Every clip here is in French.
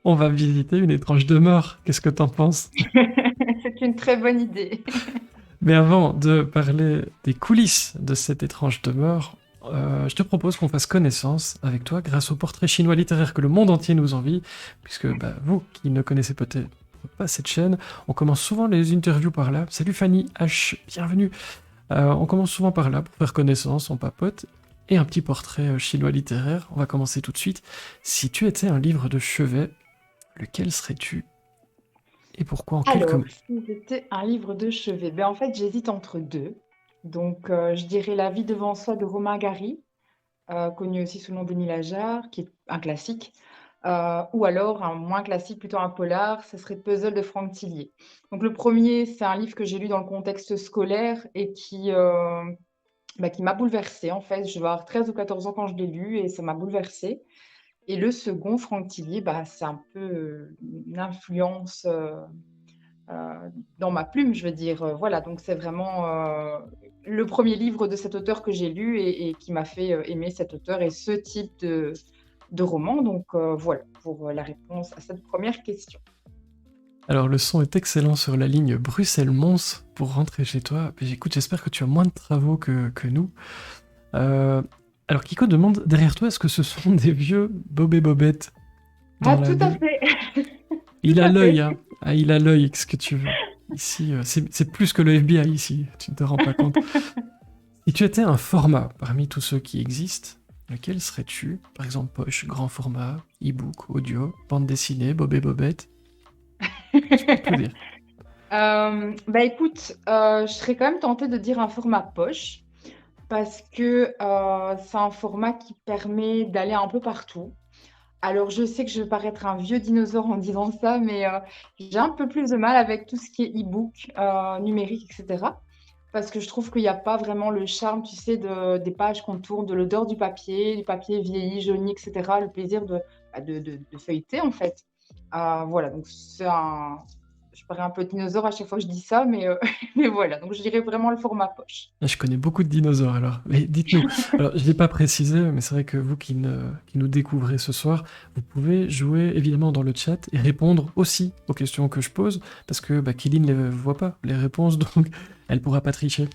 On va visiter une étrange demeure. Qu'est-ce que t'en penses? C'est une très bonne idée. Mais avant de parler des coulisses de cette étrange demeure, je te propose qu'on fasse connaissance avec toi grâce au portrait chinois littéraire que le monde entier nous envie, puisque vous qui ne connaissez peut-être pas cette chaîne, on commence souvent les interviews par là. Salut Fanny H, bienvenue. On commence souvent par là pour faire connaissance, on papote, et un petit portrait chinois littéraire. On va commencer tout de suite. Si tu étais un livre de chevet, lequel serais-tu et pourquoi en quelques Alors, mots? si c'était un livre de chevet, ben en fait, j'hésite entre deux. Donc, je dirais La vie devant soi de Romain Gary, connu aussi sous le nom d'Émile Ajar, qui est un classique. Ou alors un moins classique, plutôt un polar, ce serait Puzzle de Franck Tillier. Donc, le premier, c'est un livre que j'ai lu dans le contexte scolaire et qui m'a bouleversée. En fait, je vais avoir 13 ou 14 ans quand je l'ai lu et ça m'a bouleversée. Et le second, Franck Tillier, bah, c'est un peu une influence. Dans ma plume, je veux dire. Voilà, donc c'est vraiment le premier livre de cet auteur que j'ai lu et qui m'a fait aimer cet auteur et ce type de roman. Donc voilà pour la réponse à cette première question. Alors le son est excellent sur la ligne Bruxelles-Mons pour rentrer chez toi. Puis, écoute, j'espère que tu as moins de travaux que nous. Euh, alors Kiko demande derrière toi, est-ce que ce sont des vieux Bob et Bobette Ah, dans la tout à ville? fait, tout Il a à l'œil, fait. hein. Ah, il a l'œil, qu'est-ce que tu veux? Ici, c'est plus que le FBI ici, tu ne te rends pas compte. Si tu étais un format parmi tous ceux qui existent, lequel serais-tu? Par exemple, poche, grand format, e-book, audio, bande dessinée, Bob et Bobette, tu peux tout dire. Bah écoute, je serais quand même tentée de dire un format poche parce que c'est un format qui permet d'aller un peu partout. Alors, je sais que je vais paraître un vieux dinosaure en disant ça, mais j'ai un peu plus de mal avec tout ce qui est e-book, numérique, etc. Parce que je trouve qu'il n'y a pas vraiment le charme, tu sais, des pages qu'on tourne, de l'odeur du papier vieilli, jauni, etc. Le plaisir de feuilleter, en fait. Voilà, donc je parais un peu dinosaure à chaque fois que je dis ça, mais, mais voilà. Donc, je dirais vraiment le format poche. Ah, je connais beaucoup de dinosaures alors. Mais dites-nous, alors je ne l'ai pas précisé, mais c'est vrai que vous qui nous découvrez ce soir, vous pouvez jouer évidemment dans le chat et répondre aussi aux questions que je pose, parce que Kéline ne les voit pas, les réponses, donc elle pourra pas tricher.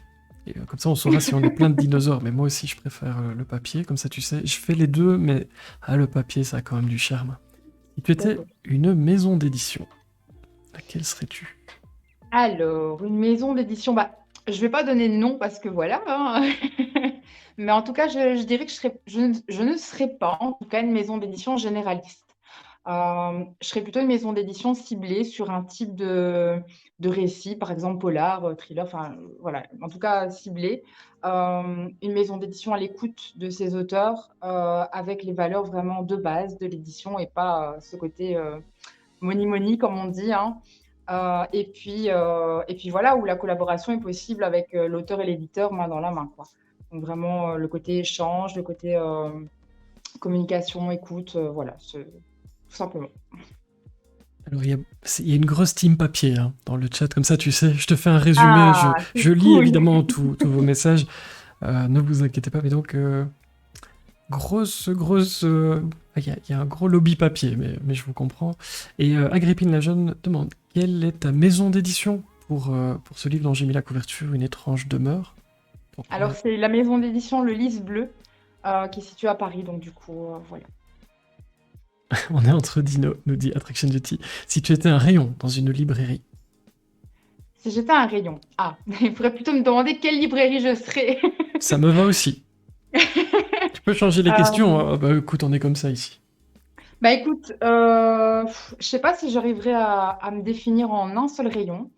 Et comme ça, on saura si on est plein de dinosaures. Mais moi aussi, je préfère le papier, comme ça tu sais. Je fais les deux, mais le papier, ça a quand même du charme. Si tu C'est étais vrai. une maison d'édition, laquelle serais-tu? Alors, une maison d'édition, bah, je vais pas donner de nom parce que voilà, hein. Mais en tout cas, je dirais que je ne serais pas, en tout cas, une maison d'édition généraliste. Je serais plutôt une maison d'édition ciblée sur un type de récit, par exemple polar, thriller, enfin voilà, en tout cas ciblée. Une maison d'édition à l'écoute de ses auteurs, avec les valeurs vraiment de base de l'édition et pas ce côté money, comme on dit, hein. Et puis voilà, où la collaboration est possible avec l'auteur et l'éditeur main dans la main, quoi. Donc vraiment le côté échange, le côté communication, écoute, voilà, tout simplement. Alors, il y a une grosse team papier hein, dans le chat, comme ça tu sais, je te fais un résumé, Ah, c'est je lis cool. évidemment tous vos messages, ne vous inquiétez pas, mais donc, grosse... il y a un gros lobby papier, mais je vous comprends. Et Agrippine la Jeune demande, quelle est ta maison d'édition pour ce livre dont j'ai mis la couverture, Une étrange demeure? Alors, Pourquoi? c'est la maison d'édition Le Lys Bleu, qui est située à Paris, donc du coup, voilà. On est entre dinos, nous dit Attraction Duty. Si tu étais un rayon dans une librairie, Si j'étais un rayon, il faudrait plutôt me demander quelle librairie je serais. ça me va aussi. Tu peux changer les questions, Euh, hein. Ah bah écoute, on est comme ça ici. Bah écoute, je sais pas si j'arriverai à me définir en un seul rayon.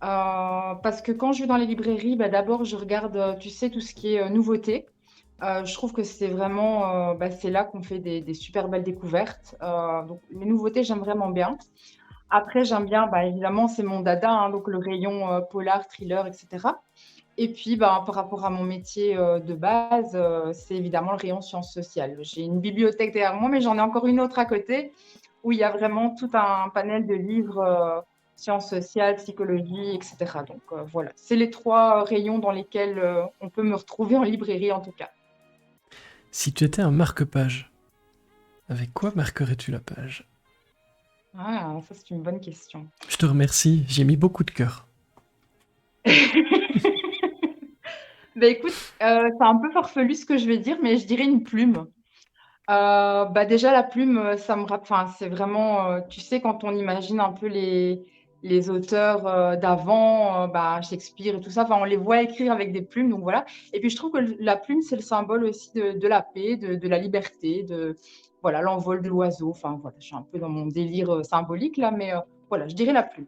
Parce que quand je vais dans les librairies, bah, d'abord je regarde, tu sais, tout ce qui est nouveauté. Je trouve que c'est vraiment, c'est là qu'on fait des super belles découvertes. Donc les nouveautés, j'aime vraiment bien. Après, j'aime bien, bah, évidemment, c'est mon dada, hein, donc le rayon polar, thriller, etc. Et puis, bah, par rapport à mon métier de base, c'est évidemment le rayon sciences sociales. J'ai une bibliothèque derrière moi, mais j'en ai encore une autre à côté où il y a vraiment tout un panel de livres sciences sociales, psychologie, etc. Donc voilà, c'est les trois rayons dans lesquels on peut me retrouver en librairie en tout cas. Si tu étais un marque-page, avec quoi marquerais-tu la page? Ah, ça c'est une bonne question. Je te remercie, j'ai mis beaucoup de cœur. Bah écoute, c'est un peu farfelu ce que je vais dire, mais je dirais une plume. Bah déjà la plume, ça me rapp enfin c'est vraiment, tu sais quand on imagine un peu les auteurs, d'avant, bah, Shakespeare et tout ça, enfin on les voit écrire avec des plumes donc voilà et puis je trouve que la plume c'est le symbole aussi de la paix, de la liberté, de voilà l'envol de l'oiseau, enfin voilà, je suis un peu dans mon délire, symbolique là mais voilà, je dirais la plume.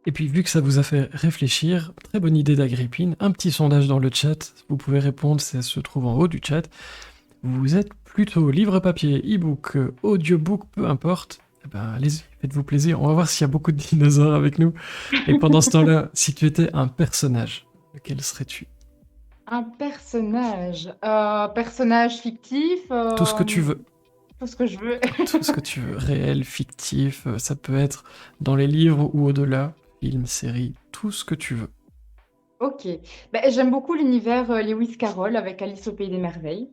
Et puis, vu que ça vous a fait réfléchir, très bonne idée d'Agrippine, un petit sondage dans le chat, vous pouvez répondre, ça se trouve en haut du chat. Vous êtes plutôt livre papier, e-book, audiobook, peu importe. Eh ben, allez-y, faites-vous plaisir. On va voir s'il y a beaucoup de dinosaures avec nous. Et pendant ce temps-là, si tu étais un personnage, lequel serais-tu? Un personnage, personnage fictif, Tout ce que tu veux. tout ce que je veux. Tout ce que tu veux. Réel, fictif, ça peut être dans les livres ou au-delà. Film, série, tout ce que tu veux. OK. Beh, j'aime beaucoup l'univers, Lewis Carroll avec Alice au pays des merveilles.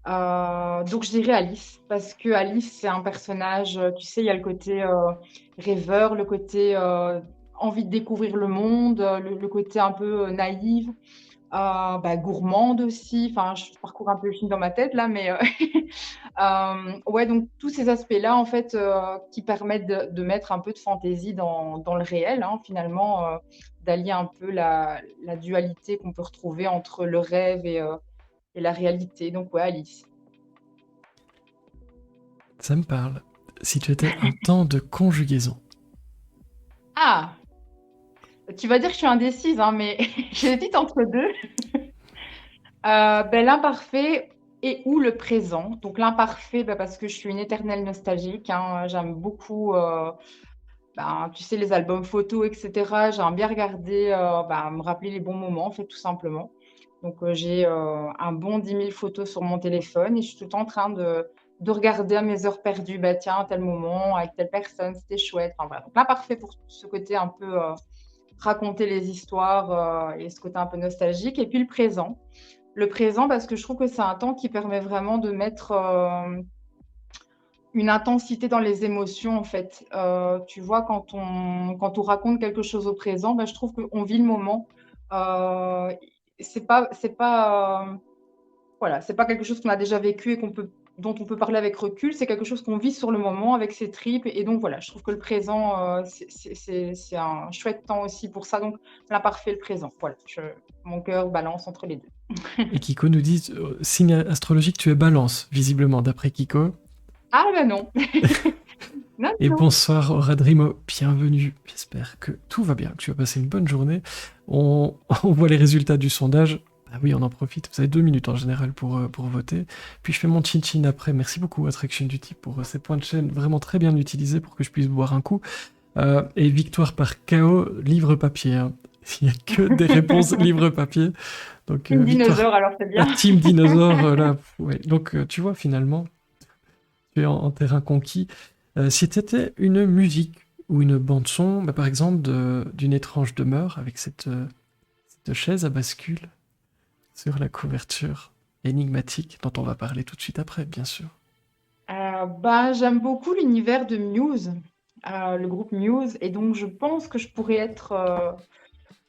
Donc je dirais Alice, parce que Alice c'est un personnage, tu sais, il y a le côté, rêveur, le côté, envie de découvrir le monde, le côté un peu, naïve, bah, gourmande aussi. Enfin, je parcours un peu le film dans ma tête là, mais, ouais, donc tous ces aspects-là, en fait, qui permettent de mettre un peu de fantaisie dans le réel, hein, finalement, d'allier un peu la dualité qu'on peut retrouver entre le rêve et la réalité. Donc ouais, Alice. Ça me parle. Si tu étais un temps de conjugaison. Ah! Tu vas dire que je suis indécise, hein, mais j'hésite entre 2. L'imparfait et ou le présent. Donc l'imparfait, bah, parce que je suis une éternelle nostalgique, hein, j'aime beaucoup, ben, tu sais, les albums photos et cetera. J'aime bien regarder, bah, me rappeler les bons moments, en fait, tout simplement. Donc j'ai, un bon 10 000 photos sur mon téléphone et je suis tout le temps en train de regarder à mes heures perdues, bah, tiens, tel moment avec telle personne, c'était chouette. Enfin voilà, donc l'imparfait pour ce côté un peu, raconter les histoires, et ce côté un peu nostalgique et puis le présent. Le présent parce que je trouve que c'est un temps qui permet vraiment de mettre, une intensité dans les émotions en fait. Tu vois quand on raconte quelque chose au présent, bah, je trouve qu'on vit le moment. Heu, c'est pas, voilà, c'est pas quelque chose qu'on a déjà vécu et dont on peut parler avec recul, c'est quelque chose qu'on vit sur le moment avec ses tripes et donc voilà, je trouve que le présent, c'est un chouette temps aussi pour ça, donc l'imparfait, le présent. Voilà, mon cœur balance entre les 2. Et Kiko nous dit, signe astrologique, tu es balance, visiblement, d'après Kiko. Ah bah non! Non, Et non. bonsoir Radrimo, bienvenue. J'espère que tout va bien, que tu vas passer une bonne journée. On voit les résultats du sondage. Ah oui, on en profite. Vous avez 2 minutes en général pour voter. Puis je fais mon chin-chin après. Merci beaucoup Attraction Duty pour ces points de chaîne vraiment très bien utilisés pour que je puisse boire un coup. Et victoire par KO, livre papier, hein. Il n'y a que des réponses livre papier. Donc Une victoire dinosaure alors c'est à bien. Team Dinosaure. Là, ouais. Donc tu vois finalement, tu es en terrain conquis. Si c'était une musique ou une bande-son, bah, par exemple d'une étrange demeure avec cette chaise à bascule sur la couverture énigmatique dont on va parler tout de suite après, bien sûr. J'aime beaucoup l'univers de Muse, le groupe Muse et donc je pense que je pourrais être,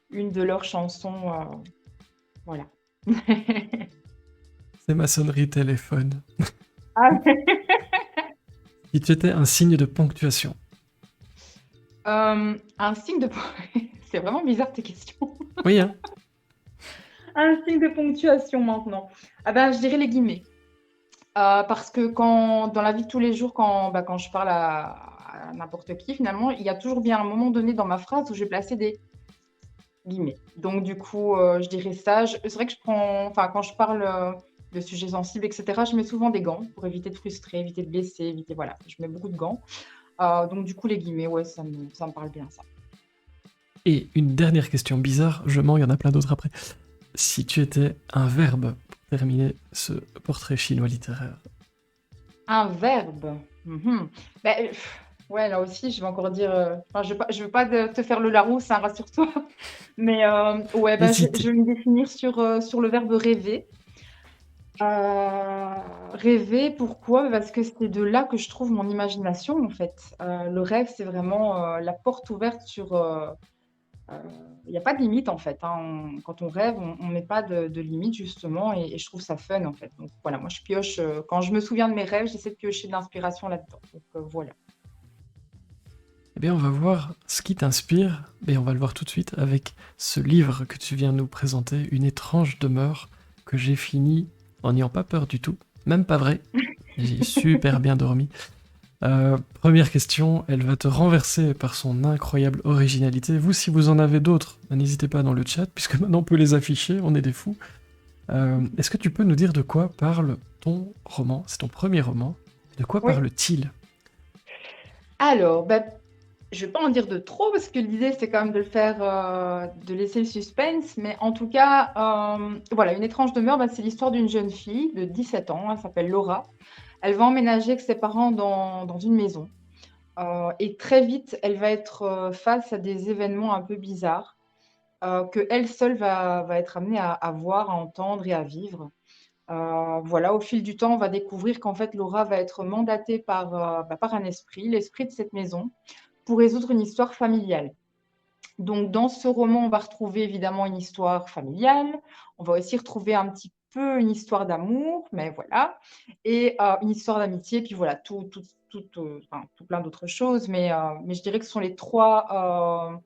une de leurs chansons, voilà. C'est ma sonnerie téléphone. Ah Si tu étais un signe de ponctuation. un signe de c'est vraiment bizarre tes questions. Oui, hein. Un signe de ponctuation maintenant. Ah ben, je dirais les guillemets. Parce que dans la vie de tous les jours, quand je parle à n'importe qui finalement, il y a toujours bien un moment donné dans ma phrase où je vais placer des guillemets. Donc du coup, je dirais ça. C'est vrai que quand je parle, de sujets sensibles et cetera, je mets souvent des gants pour éviter de frustrer, éviter de blesser, éviter voilà, je mets beaucoup de gants. Donc du coup, les guillemets, ouais, ça me parle bien ça. Et une dernière question bizarre, je mens, il y en a plein d'autres après. Si tu étais un verbe pour terminer ce portrait chinois littéraire. Un verbe. Mmh. Beh, ouais, là aussi, je vais encore dire, enfin, je veux pas te faire le Larousse, hein, rassure-toi. Mais, ouais, bah, je Hésitez. vais me définir sur le verbe rêver. Rêver, pourquoi? Parce que c'est de là que je trouve mon imagination, en fait. Le rêve, c'est vraiment, la porte ouverte sur, il y a pas de limite, en fait, hein. Quand on rêve, on met pas de limite justement et je trouve ça fun, en fait. Donc voilà, moi je pioche, quand je me souviens de mes rêves, j'essaie de piocher de l'inspiration là-dedans. Donc voilà. Eh bien, on va voir ce qui t'inspire, et on va le voir tout de suite avec ce livre que tu viens de nous présenter, Une étrange demeure, que j'ai fini en n'ayant pas peur du tout, même pas vrai. J'ai super bien dormi. Première question, elle va te renverser par son incroyable originalité. Vous, si vous en avez d'autres, n'hésitez pas dans le chat, puisque maintenant on peut les afficher, on est des fous. Est-ce que tu peux nous dire de quoi parle ton roman? C'est ton premier roman. De quoi Oui. parle-t-il? Alors, bah, je vais pas en dire de trop parce que l'idée c'est quand même de le faire, de laisser le suspense, mais en tout cas, voilà, Une étrange demeure, bah, c'est l'histoire d'une jeune fille de 17 ans, elle s'appelle Laura. Elle va emménager avec ses parents dans une maison, et très vite, elle va être, face à des événements un peu bizarres, qu'elle seule va être amenée à voir, à entendre et à vivre. Voilà, au fil du temps, on va découvrir qu'en fait, Laura va être mandatée par un esprit, l'esprit de cette maison, pour résoudre une histoire familiale. Donc dans ce roman, on va retrouver évidemment une histoire familiale, on va aussi retrouver un petit peu une histoire d'amour, mais voilà, et une histoire d'amitié, puis voilà, enfin, tout plein d'autres choses, mais je dirais que ce sont les 3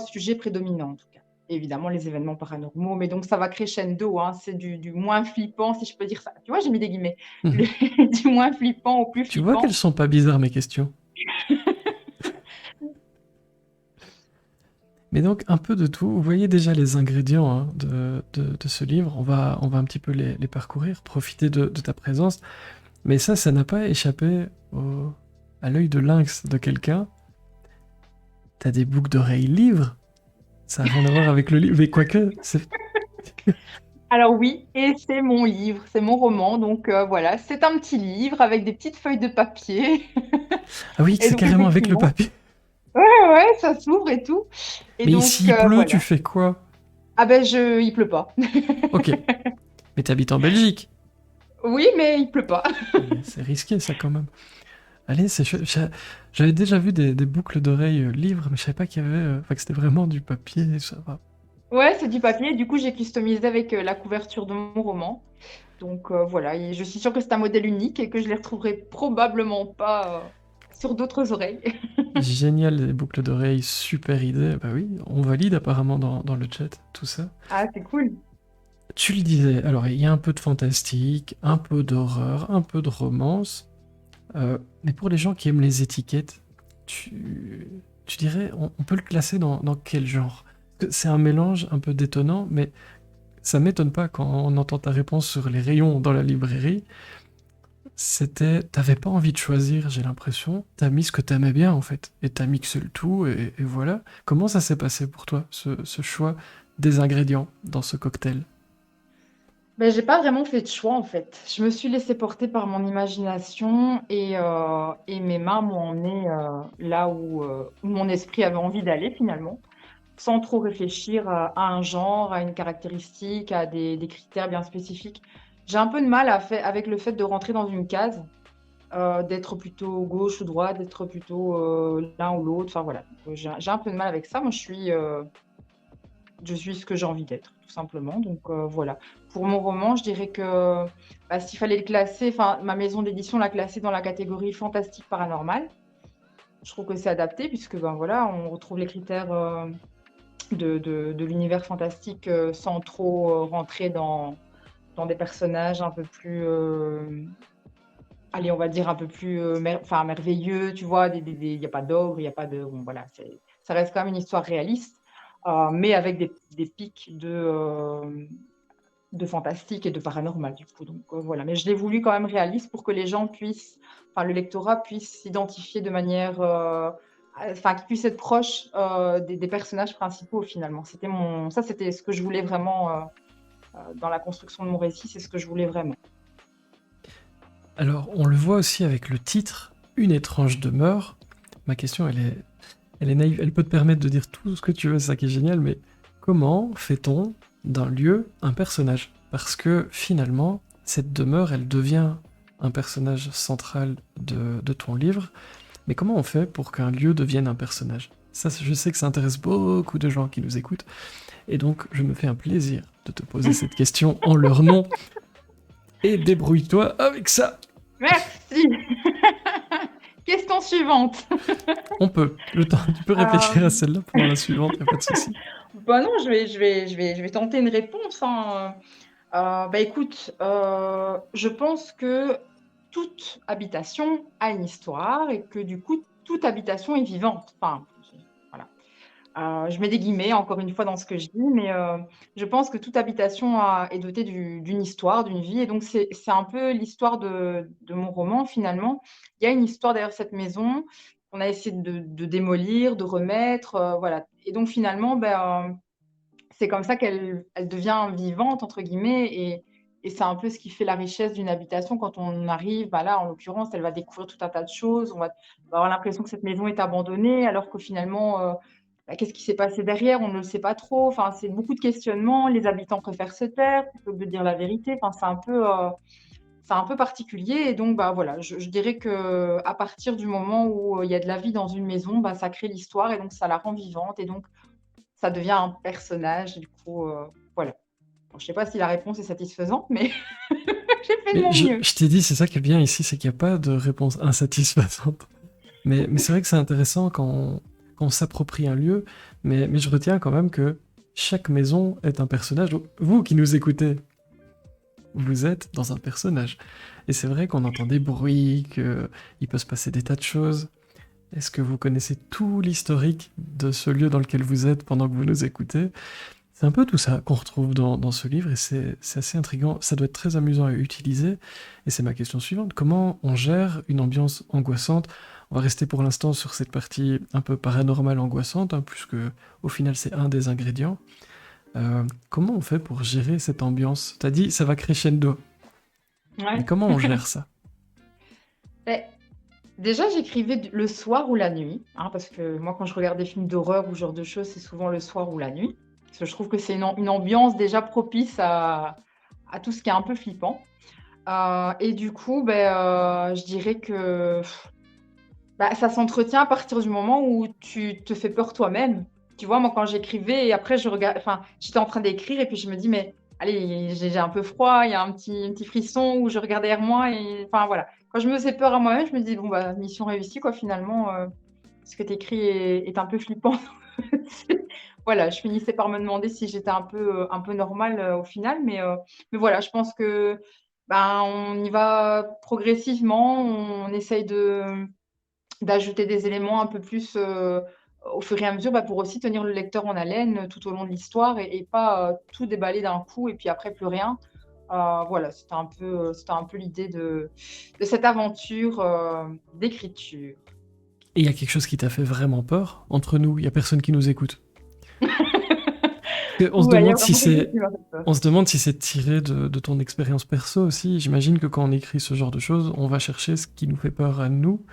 sujets prédominants en tout cas. Et évidemment les événements paranormaux, mais donc ça va crescendo, hein, c'est du moins flippant, si je peux dire ça. Tu vois, j'ai mis des guillemets. Mhm. Du moins flippant au plus Tu vois qu'elles flippant. sont pas bizarres mes questions. Mais donc un peu de tout, vous voyez déjà les ingrédients hein, de ce livre, on va un petit peu les parcourir, profiter de ta présence, mais ça n'a pas échappé à l'œil de lynx de quelqu'un. T'as des boucles d'oreilles livres, ça n'a rien à voir avec le livre, mais quoique, c'est... Alors oui, et c'est mon livre, c'est mon roman, donc voilà, c'est un petit livre avec des petites feuilles de papier. Ah oui, Et c'est donc carrément avec le effectivement, papier. ouais, ouais, ça s'ouvre et tout. Et Mais donc s'il pleut, tu voilà. fais quoi? Ah ben il pleut pas. Ok, mais t'habites en Belgique. Oui, mais il pleut pas. C'est risqué ça quand même. Allez, c'est chouette. J'avais déjà vu des boucles d'oreilles livres, mais je savais pas qu'il y avait, enfin que c'était vraiment du papier, ça va. Ouais, c'est du papier. Du coup, j'ai customisé avec la couverture de mon roman. Donc voilà, et je suis sûre que c'est un modèle unique et que je les retrouverai probablement pas sur d'autres oreilles. Génial, les boucles d'oreilles, super idée. Bah oui, on valide apparemment dans le chat, tout ça. Ah, c'est cool. Tu le disais, alors il y a un peu de fantastique, un peu d'horreur, un peu de romance. Mais pour les gens qui aiment les étiquettes, tu dirais, on peut le classer dans quel genre? Parce que c'est un mélange un peu détonnant, mais ça m'étonne pas quand on entend ta réponse sur les rayons dans la librairie. T'avais pas envie de choisir, j'ai l'impression. T'as mis ce que t'aimais bien en fait, et t'as mixé le tout, et voilà. Comment ça s'est passé pour toi, ce choix des ingrédients dans ce cocktail? Ben, j'ai pas vraiment fait de choix en fait. Je me suis laissée porter par mon imagination et mes mains m'ont emmenée là où mon esprit avait envie d'aller finalement, sans trop réfléchir à un genre, à une caractéristique, à des critères bien spécifiques. J'ai un peu de mal avec le fait de rentrer dans une case, d'être plutôt gauche ou droite, d'être plutôt l'un ou l'autre. Enfin voilà, j'ai un peu de mal avec ça. Moi, je suis ce que j'ai envie d'être, tout simplement. Donc voilà. Pour mon roman, je dirais que bah, s'il fallait le classer, enfin, ma maison d'édition l'a classé dans la catégorie fantastique paranormal. Je trouve que c'est adapté puisque ben voilà, on retrouve les critères de l'univers fantastique sans trop rentrer dans des personnages un peu plus, allez, on va dire un peu plus enfin, merveilleux, tu vois. Il n'y a pas d'ogre, il n'y a pas de. Bon, voilà, ça reste quand même une histoire réaliste, mais avec des pics de fantastique et de paranormal, du coup. Donc voilà. Mais je l'ai voulu quand même réaliste pour que les gens puissent, enfin, le lectorat puisse s'identifier de manière. Enfin, qu'il puisse être proche des personnages principaux finalement. C'était ce que je voulais vraiment dans la construction de mon récit, c'est ce que je voulais vraiment. Alors, on le voit aussi avec le titre, Une étrange demeure. Ma question, elle est naïve, elle peut te permettre de dire tout ce que tu veux, c'est ça qui est génial, mais comment fait-on d'un lieu un personnage? parce que finalement, cette demeure, elle devient un personnage central de ton livre. Mais comment on fait pour qu'un lieu devienne un personnage? Ça, je sais que ça intéresse beaucoup de gens qui nous écoutent, et donc je me fais un plaisir de te poser cette question en leur nom, et débrouille-toi avec ça. Merci. Question suivante. On peut. Le temps, tu peux réfléchir à celle-là pendant la suivante, y a pas de souci. Bah non, je vais tenter une réponse, hein. Bah écoute, je pense que toute habitation a une histoire et que du coup, toute habitation est vivante. Enfin, voilà. Je mets des guillemets encore une fois dans ce que je dis, mais je pense que toute habitation est dotée d'une histoire, d'une vie et donc c'est un peu l'histoire de mon roman finalement. Il y a une histoire derrière cette maison qu'on a essayé de démolir, de remettre, voilà et donc finalement, c'est comme ça qu'elle devient «vivante» entre guillemets et c'est un peu ce qui fait la richesse d'une habitation quand on arrive, bah, là, en l'occurrence, elle va découvrir tout un tas de choses. On va avoir l'impression que cette maison est abandonnée alors que finalement, bah, qu'est-ce qui s'est passé derrière? On ne le sait pas trop. Enfin, c'est beaucoup de questionnements. Les habitants préfèrent se taire plutôt que de dire la vérité. Enfin, c'est un peu particulier et donc bah, voilà, je dirais qu'à partir du moment où, il y a de la vie dans une maison, bah, ça crée l'histoire et donc ça la rend vivante et donc ça devient un personnage du coup, voilà. Bon, je sais pas si la réponse est satisfaisante, mais j'ai fait de Mais mon je, mieux. je t'ai dit, c'est ça qui est bien ici, c'est qu'il n'y a pas de réponse insatisfaisante. Mais c'est vrai que c'est intéressant quand on s'approprie un lieu, mais je retiens quand même que chaque maison est un personnage. Donc, vous qui nous écoutez, vous êtes dans un personnage. Et c'est vrai qu'on entend des bruits, qu'il peut se passer des tas de choses. Est-ce que vous connaissez tout l'historique de ce lieu dans lequel vous êtes pendant que vous nous écoutez? C'est un peu tout ça qu'on retrouve dans ce livre et c'est assez intriguant. Ça doit être très amusant à utiliser. Et c'est ma question suivante. Comment on gère une ambiance angoissante? On va rester pour l'instant sur cette partie un peu paranormale angoissante, hein, puisque au final c'est un des ingrédients. Comment on fait pour gérer cette ambiance? T'as dit ça va crescendo, mais Ouais. comment on gère ça? Beh, déjà, j'écrivais le soir ou la nuit, hein, parce que moi, quand je regarde des films d'horreur ou ce genre de choses, c'est souvent le soir ou la nuit. Parce que je trouve que c'est une ambiance déjà propice à tout ce qui est un peu flippant. Et du coup, je dirais que bah, ça s'entretient à partir du moment où tu te fais peur toi-même. Tu vois, moi, quand j'écrivais et après, enfin, j'étais en train d'écrire et puis je me dis, mais allez, j'ai un peu froid, il y a un petit frisson où je regarde derrière moi et enfin voilà. Quand je me faisais peur à moi-même, je me dis, bon, bah, mission réussie, quoi, finalement, ce que tu écris est un peu flippant. Voilà, je finissais par me demander si j'étais un peu normale au final, mais voilà, je pense que ben, on y va progressivement, on essaye d'ajouter des éléments un peu plus, au fur et à mesure, bah, pour aussi tenir le lecteur en haleine, tout au long de l'histoire et pas, tout déballer d'un coup et puis après plus rien. Voilà, c'était un peu l'idée de cette aventure, d'écriture. Et il y a quelque chose qui t'a fait vraiment peur entre nous, il y a personne qui nous écoute. On se Ouais, il y a demande si vraiment quelque chose c'est qui m'a fait peur. on se demande si c'est tiré de ton expérience perso aussi. J'imagine que quand on écrit ce genre de choses, on va chercher ce qui nous fait peur à nous.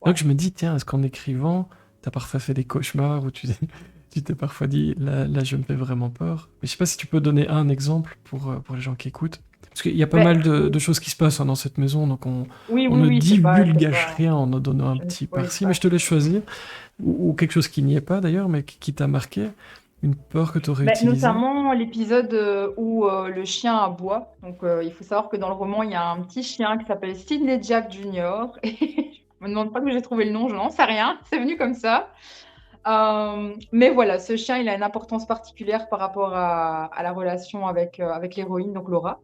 Donc Ouais. je me dis, tiens, est-ce qu'en écrivant, t'as parfois fait des cauchemars où tu t'es parfois dit, là, je me fais vraiment peur. Mais je sais pas si tu peux donner un exemple pour les gens qui écoutent. Parce qu'il y a pas Beh, mal de choses qui se passent hein, dans cette maison, donc oui, on oui, ne oui, c'est divulgage pas rien en en donnant un je ne petit spoil par-ci, mais pas. je te laisse choisir. Ou quelque chose qui n'y est pas d'ailleurs, mais qui t'a marqué. Une peur que tu aurais utilisée. Notamment l'épisode, où, le chien aboie. Donc, il faut savoir que dans le roman, il y a un petit chien qui s'appelle Sydney Jack Junior et je me demande pas d'où j'ai trouvé le nom, je n'en sais rien, c'est venu comme ça. Mais voilà, ce chien, il a une importance particulière par rapport à la relation avec l'héroïne, donc Laura.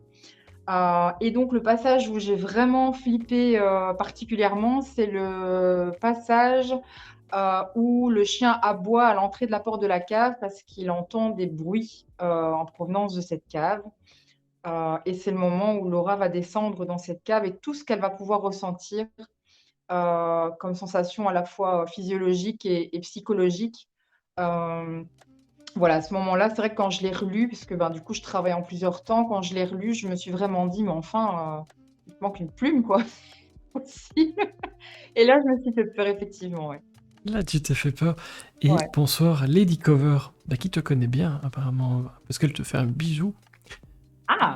Et donc le passage où j'ai vraiment flippé, particulièrement, c'est le passage où le chien aboie à l'entrée de la porte de la cave parce qu'il entend des bruits en provenance de cette cave. Et c'est le moment où Laura va descendre dans cette cave et tout ce qu'elle va pouvoir ressentir comme sensation à la fois physiologique et psychologique. Euh, voilà, à ce moment-là, c'est vrai que quand je l'ai relu, puisque ben, du coup je travaille en plusieurs temps, quand je l'ai relu, je me suis vraiment dit, mais enfin, il te manque une plume, quoi, aussi. Et là, je me suis fait peur, effectivement, ouais. Là, tu t'es fait peur. Et Ouais. bonsoir, Lady Cover, bah, qui te connaît bien, apparemment, parce qu'elle te fait un bisou. Ah!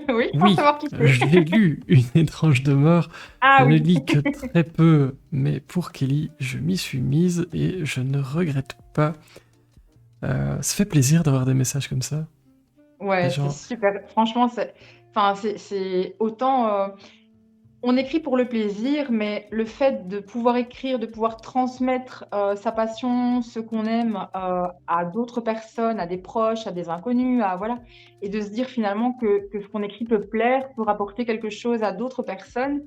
Oui, je pense Oui, savoir qui c'est. j'ai lu Une étrange demeure. Je Ah ne oui. lis que très peu, mais pour Kelly, je m'y suis mise et je ne regrette pas. Ça fait plaisir d'avoir des messages comme ça. Des Ouais, c'est gens. super. Franchement, c'est autant, on écrit pour le plaisir, mais le fait de pouvoir écrire, de pouvoir transmettre, sa passion, ce qu'on aime, à d'autres personnes, à des proches, à des inconnus, à voilà et de se dire finalement que ce qu'on écrit peut plaire, peut rapporter quelque chose à d'autres personnes,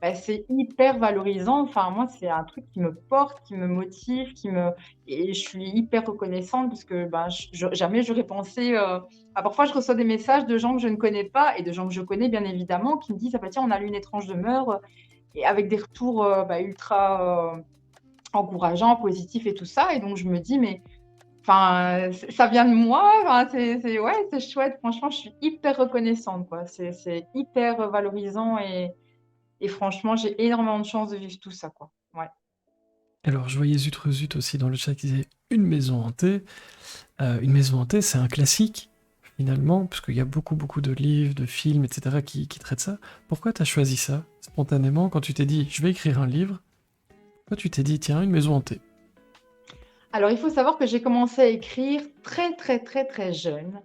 bah, c'est hyper valorisant. Enfin, moi, c'est un truc qui me porte, qui me motive, qui me et je suis hyper reconnaissante parce que, ben, jamais j'aurais pensé, parfois je reçois des messages de gens que je ne connais pas et de gens que je connais bien évidemment qui me disent: «Ah bah tiens, on a lu Une étrange demeure», et avec des retours, bah, ultra, encourageants, positifs et tout ça et donc je me dis: «Mais enfin, ça vient de moi, enfin, c'est ouais, c'est chouette». Franchement, je suis hyper reconnaissante, quoi. C'est hyper, valorisant et franchement, j'ai énormément de chance de vivre tout ça, quoi. Ouais. Alors, je voyais Zut Rezut aussi dans le chat qui disait Une maison hantée. Une maison hantée, c'est un classique, finalement, parce qu'il y a beaucoup, beaucoup de livres, de films, etc. qui traitent ça. Pourquoi t'as choisi ça, spontanément, quand tu t'es dit, je vais écrire un livre? Pourquoi tu t'es dit, tiens, une maison hantée? Alors, il faut savoir que j'ai commencé à écrire très, très, très, très jeune.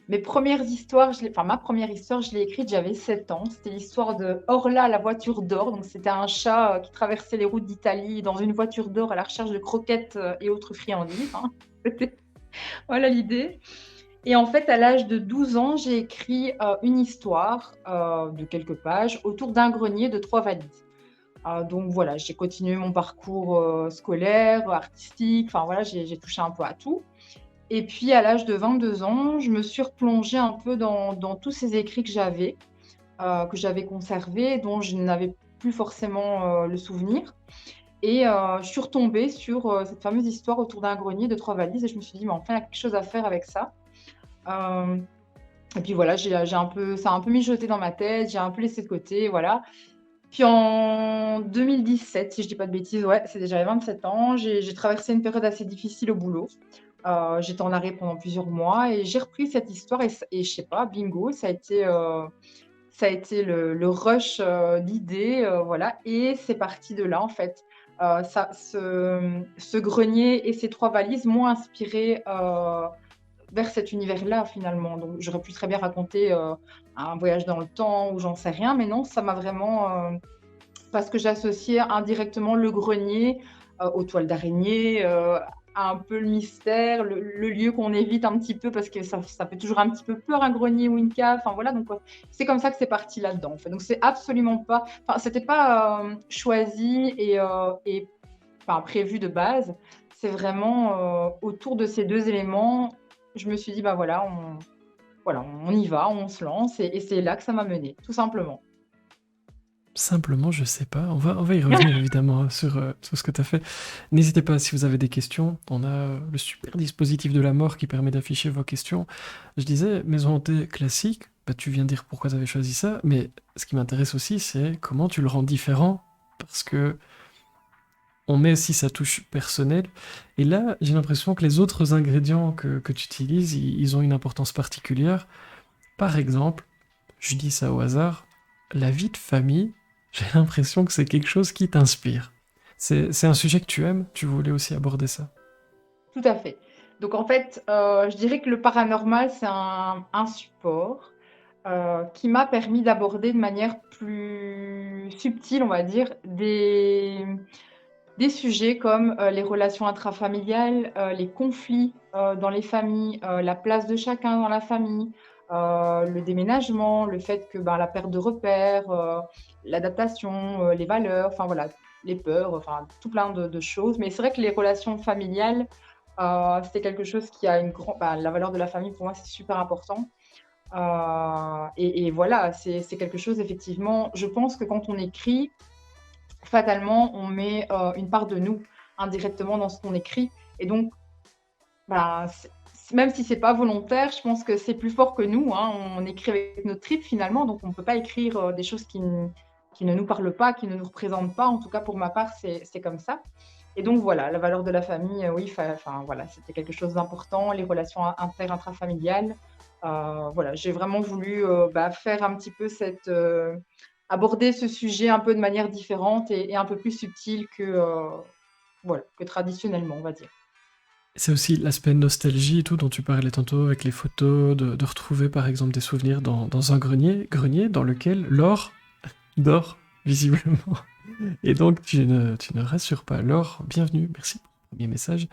Mes premières histoires, ma première histoire, je l'ai écrite, j'avais 7 ans. C'était l'histoire de Orla, la voiture d'or. Donc, c'était un chat qui traversait les routes d'Italie dans une voiture d'or à la recherche de croquettes et autres friandises, hein. C'était, voilà l'idée. Et en fait, à l'âge de 12 ans, j'ai écrit une histoire de quelques pages autour d'un grenier de 3 valises. Donc voilà, j'ai continué mon parcours, scolaire, artistique, enfin voilà, j'ai touché un peu à tout et puis à l'âge de 22 ans, je me suis replongée un peu dans tous ces écrits que j'avais conservés, dont je n'avais plus forcément, le souvenir et je suis retombée sur, cette fameuse histoire autour d'un grenier de 3 valises et je me suis dit: «Mais enfin, il y a quelque chose à faire avec ça». Hem Et puis voilà, j'ai un peu ça a un peu mijoté dans ma tête, j'ai un peu laissé de côté, voilà. Puis en 2017, si je dis pas de bêtises, ouais, c'est déjà 27 ans, j'ai traversé une période assez difficile au boulot. J'étais en arrêt pendant plusieurs mois et j'ai repris cette histoire et je sais pas, bingo, ça a été le rush, d'idées, voilà et c'est parti de là, en fait. Ce grenier et ces 3 valises m'ont inspirée, vers cet univers-là, finalement. Donc j'aurais pu très bien raconter, un voyage dans le temps ou j'en sais rien, mais non, ça m'a vraiment, parce que j'associais indirectement le grenier, aux toiles d'araignée, à un peu le mystère, le lieu qu'on évite un petit peu parce que ça fait toujours un petit peu peur un grenier ou une cave, enfin voilà donc c'est comme ça que c'est parti là-dedans, en fait. Donc c'est absolument pas enfin c'était pas, choisi et enfin prévu de base. C'est vraiment, autour de ces 2 éléments, je me suis dit: «Bah voilà, on y va, on se lance» et c'est là que ça m'a menée, tout simplement. Simplement, je sais pas. On va y revenir évidemment hein, sur ce que tu as fait. N'hésitez pas si vous avez des questions. On a le super dispositif de la mort qui permet d'afficher vos questions. Je disais, maison hantée classique, bah, tu viens de dire pourquoi tu avais choisi ça, mais ce qui m'intéresse aussi, c'est comment tu le rends différent. Parce que on met aussi sa touche personnelle. Et là, j'ai l'impression que les autres ingrédients que tu utilises, ils ont une importance particulière. Par exemple, je dis ça au hasard, la vie de famille, j'ai l'impression que c'est quelque chose qui t'inspire. C'est un sujet que tu aimes, tu voulais aussi aborder ça. Tout à fait. Donc en fait, je dirais que le paranormal, c'est un support, qui m'a permis d'aborder de manière plus subtile, on va dire, des sujets comme, les relations intrafamiliales, les conflits, dans les familles, la place de chacun dans la famille, le déménagement, le fait que, ben, la perte de repères, l'adaptation, les valeurs, enfin voilà, les peurs, enfin tout plein de choses. Mais c'est vrai que les relations familiales, c'est quelque chose qui a une grande la valeur de la famille pour moi, c'est super important. Et voilà, c'est quelque chose effectivement je pense que quand on écrit, fatalement, on met, une part de nous, indirectement dans ce qu'on écrit et donc bah, même si c'est pas volontaire, je pense que c'est plus fort que nous, hein. On écrit avec nos tripes finalement, donc on ne peut pas écrire, des choses qui ne nous parlent pas, qui ne nous représentent pas. En tout cas, pour ma part, c'est comme ça et donc voilà, la valeur de la famille, oui, enfin voilà, c'était quelque chose d'important, les relations intrafamiliales, Voilà, j'ai vraiment voulu, faire un petit peu aborder ce sujet un peu de manière différente et un peu plus subtile voilà, que traditionnellement, on va dire. C'est aussi l'aspect nostalgie et tout dont tu parlais tantôt avec les photos, de retrouver par exemple des souvenirs dans un grenier dans lequel l'or dort, visiblement. Et donc tu ne rassures pas. Laure, bienvenue, merci pour le premier message.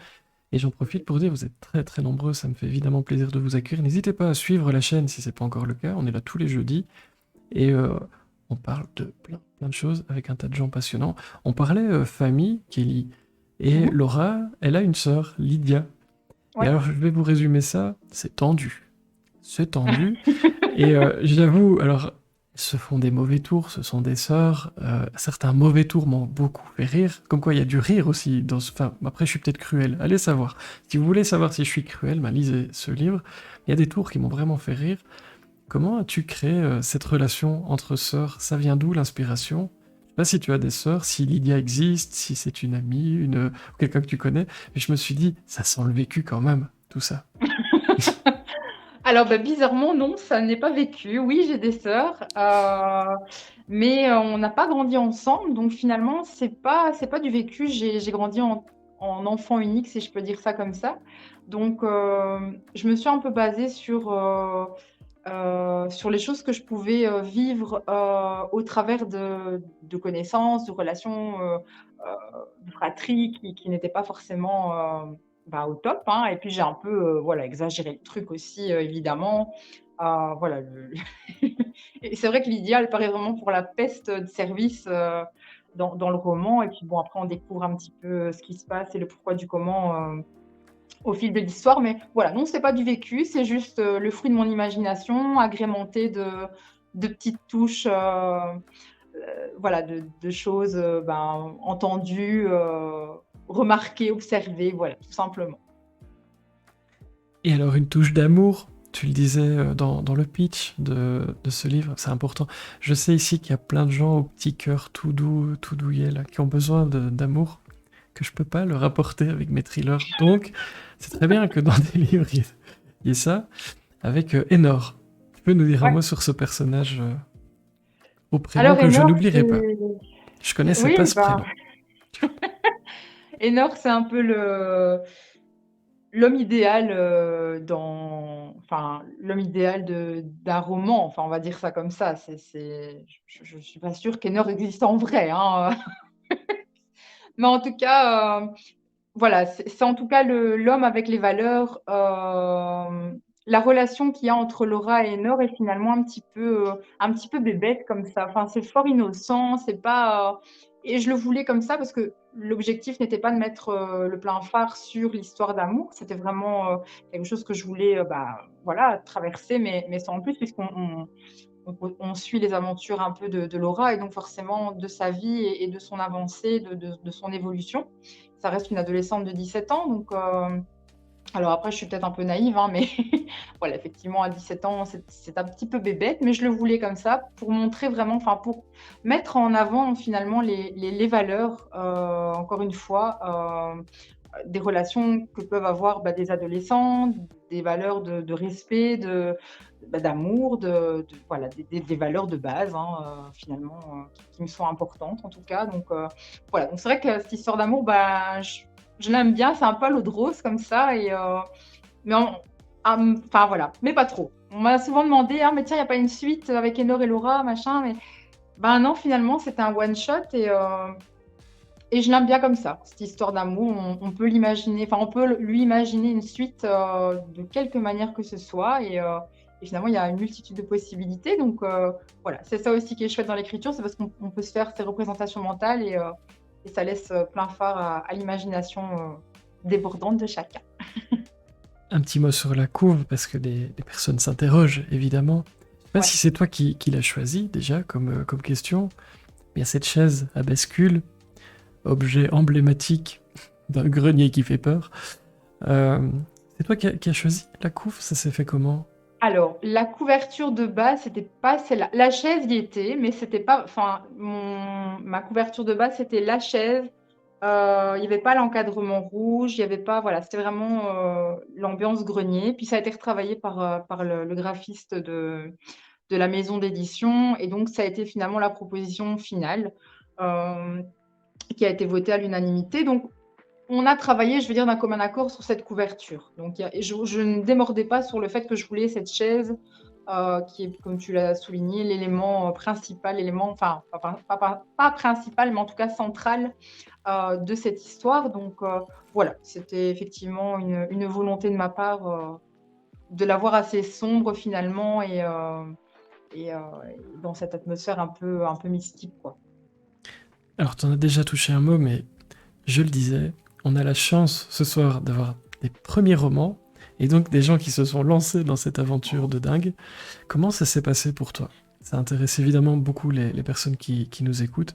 Et j'en profite pour dire, vous êtes très très nombreux, ça me fait évidemment plaisir de vous accueillir. N'hésitez pas à suivre la chaîne si c'est pas encore le cas, on est là tous les jeudis. Et on parle de plein de choses avec un tas de gens passionnants. On parlait famille, Kelly. Et Mmh. Laura, elle a une sœur, Lydia. Et Ouais. alors je vais vous résumer ça, c'est tendu. C'est tendu. Et j'avoue, alors, se font des mauvais tours, ce sont des sœurs. Certains mauvais tours m'ont beaucoup fait rire. Comme quoi, il y a du rire aussi. Enfin, après, je suis peut-être cruel. Allez savoir. Si vous voulez savoir si je suis cruel, bah, lisez ce livre. Il y a des tours qui m'ont vraiment fait rire. Comment as-tu créé cette relation entre sœurs? Ça vient d'où l'inspiration? Je sais pas si tu as des sœurs, si Lydia existe, si c'est une amie, ou quelqu'un que tu connais. Mais je me suis dit, ça sent le vécu quand même, tout ça. Alors, bizarrement, non, ça n'est pas vécu. Oui, j'ai des sœurs, mais on n'a pas grandi ensemble, donc finalement, c'est pas du vécu. J'ai grandi en enfant unique, si je peux dire ça comme ça. Donc, je me suis un peu basée sur les choses que je pouvais, vivre, au travers de connaissances, de relations, de fratrie qui n'étaient pas forcément, au top, hein. Et puis j'ai un peu, voilà, exagéré le truc aussi, évidemment. Voilà, et c'est vrai que Lydia, elle paraît vraiment pour la peste de service, dans le roman. Et puis bon, après on découvre un petit peu ce qui se passe et le pourquoi du comment, au fil de l'histoire. Mais voilà, non, c'est pas du vécu, c'est juste, le fruit de mon imagination, agrémenté de petites touches, voilà, de choses, entendues, remarquées, observées, voilà, tout simplement. Et alors une touche d'amour, tu le disais dans le pitch de ce livre, c'est important. Je sais ici qu'il y a plein de gens au petit cœur tout douillet là, qui ont besoin d'amour que je peux pas leur apporter avec mes thrillers. Donc c'est très bien que dans des livres il y ait ça. Avec Enor, tu peux nous dire un Ouais. mot sur ce personnage au prénom Alors que je Enor, n'oublierai pas. Je connaissais oui, pas ce prénom. Enor, c'est un peu l'homme idéal, l'homme idéal d'un roman, enfin, on va dire ça comme ça. Je suis pas sûre qu'Enor existe en vrai, hein, mais en tout cas, voilà, c'est en tout cas l'homme avec les valeurs. La relation qu'il y a entre Laura et Enor est finalement un petit peu bébête comme ça. Enfin, c'est fort innocent, c'est pas, et je le voulais comme ça parce que l'objectif n'était pas de mettre, le plein phare sur l'histoire d'amour. C'était vraiment, quelque chose que je voulais, voilà, traverser, mais sans plus, puisqu'on on suit les aventures un peu de Laura, et donc forcément de sa vie et de son avancée, de son évolution. Ça reste une adolescente de 17 ans, donc alors après je suis peut-être un peu naïve, hein, mais voilà, effectivement à 17 ans, c'est un petit peu bébête, mais je le voulais comme ça pour montrer vraiment, enfin pour mettre en avant finalement les valeurs, encore une fois, des relations que peuvent avoir, des adolescents, des valeurs de respect, d'amour, voilà, des valeurs de base, hein, finalement, qui me sont importantes en tout cas. Donc voilà, donc c'est vrai que cette histoire d'amour, je l'aime bien, c'est un peu à l'eau de rose comme ça, mais enfin voilà, mais pas trop. On m'a souvent demandé: «Ah mais tiens, il y a pas une suite avec Enor et Laura, machin?» Mais non, finalement, c'était un one shot, et je l'aime bien comme ça, cette histoire d'amour. On peut l'imaginer, enfin, on peut lui imaginer une suite, de quelque manière que ce soit, et finalement, il y a une multitude de possibilités. Donc voilà, c'est ça aussi qui est chouette dans l'écriture, c'est parce qu'on peut se faire ses représentations mentales, et ça laisse, plein phare à l'imagination, débordante de chacun. Un petit mot sur la couve, parce que les personnes s'interrogent, évidemment. Je sais pas Ouais. si c'est toi qui l'as choisi, déjà, comme question. Mais il y a cette chaise à bascule, objet emblématique d'un grenier qui fait peur. Euh, c'est toi qui as choisi la couve? Ça s'est fait comment? Alors, la couverture de base, c'était pas celle-là. La chaise y était, mais c'était pas, enfin, ma couverture de base, c'était la chaise, Il n'y avait pas l'encadrement rouge, il y avait pas, voilà, c'était vraiment l'ambiance grenier. Puis ça a été retravaillé par le graphiste de la maison d'édition. Et donc, ça a été finalement la proposition finale euh, qui a été votée à l'unanimité. Donc, on a travaillé, je veux dire, d'un commun accord sur cette couverture. Donc, et je ne démordais pas sur le fait que je voulais cette chaise qui est, comme tu l'as souligné, l'élément principal, l'élément, enfin, pas principal, mais en tout cas central de cette histoire. Donc, voilà, c'était effectivement une volonté de ma part de la voir assez sombre finalement et dans cette atmosphère un peu mystique, quoi. Alors, tu en as déjà touché un mot, mais je le disais, on a la chance ce soir d'avoir des premiers romans, et donc des gens qui se sont lancés dans cette aventure de dingue. Comment ça s'est passé pour toi? Ça intéresse évidemment beaucoup les personnes qui nous écoutent.